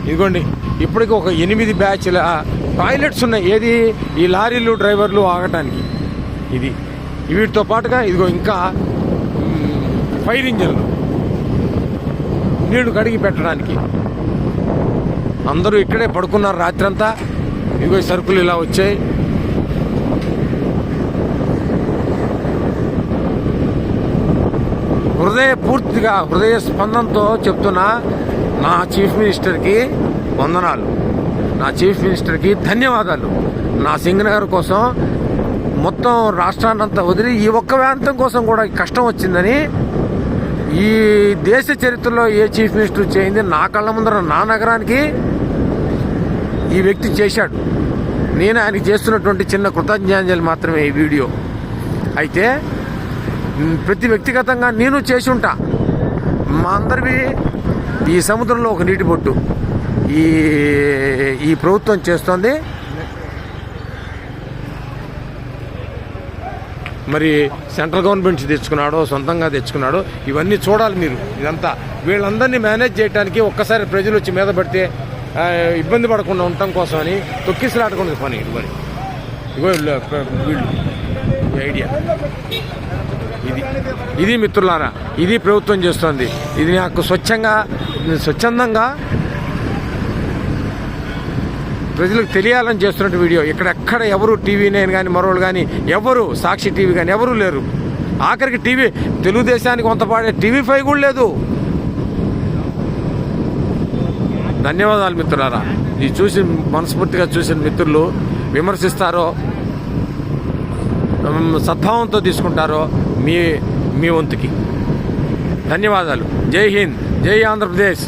ఇదిగోండి ఇప్పటికి ఒక 8 బ్యాచ్ల టాయిలెట్స్ ఉన్నాయి. ఏది ఈ లారీలు డ్రైవర్లు ఆగటానికి. ఇది వీటితో పాటుగా ఇదిగో ఇంకా ఫైర్ ఇంజన్లు నీళ్లు కడిగి పెట్టడానికి. అందరూ ఇక్కడే పడుకున్నారు రాత్రంతా. ఇదిగో సరుకులు ఇలా వచ్చాయి. పూర్తిగా హృదయ స్పందనతో చెప్తున్నా, నా చీఫ్ మినిస్టర్కి వందనాలు, నా చీఫ్ మినిస్టర్కి ధన్యవాదాలు. నా సింగనగర్ కోసం మొత్తం రాష్ట్రాన్నంతా వదిలి ఈ ఒక్క ప్రాంతం కోసం కూడా కష్టం వచ్చిందని ఈ దేశ చరిత్రలో ఏ చీఫ్ మినిస్టర్ చేయింది నా కళ్ళ ముందర నా నగరానికి ఈ వ్యక్తి చేశాడు. నేను ఆయనకి చేస్తున్నటువంటి చిన్న కృతజ్ఞాంజలి మాత్రమే ఈ వీడియో. అయితే ప్రతి వ్యక్తిగతంగా నేను చేసి ఉంటా. మా అందరివి ఈ సముద్రంలో ఒక నీటి బొట్టు ఈ ప్రభుత్వం చేస్తోంది. మరి సెంట్రల్ గవర్నమెంట్ తెచ్చుకున్నాడో సొంతంగా తెచ్చుకున్నాడో ఇవన్నీ చూడాలి మీరు. ఇదంతా వీళ్ళందరినీ మేనేజ్ చేయడానికి ఒక్కసారి ప్రజలు వచ్చి మీద పడితే ఇబ్బంది పడకుండా ఉండటం కోసమని తొక్కిసలాడకుండా పని మరి. ఇగో వీళ్ళు ఐడియా ఇది మిత్రులారా, ఇది ప్రభుత్వం చేస్తోంది. ఇది నాకు స్వచ్ఛందంగా ప్రజలకు తెలియాలని చేస్తున్నట్టు వీడియో. ఇక్కడెక్కడ ఎవరు TV9 కానీ మరోళ్ళు కానీ ఎవరు సాక్షి టీవీ కానీ ఎవరూ లేరు. ఆఖరికి తెలుగుదేశానికి కొంత పాడే TV5 కూడా లేదు. ధన్యవాదాలు మిత్రులారా. ఇది చూసి మనస్ఫూర్తిగా చూసిన మిత్రులు విమర్శిస్తారో సద్భావంతో తీసుకుంటారో మీ వంతుకి ధన్యవాదాలు. జై హింద్, జై ఆంధ్రప్రదేశ్.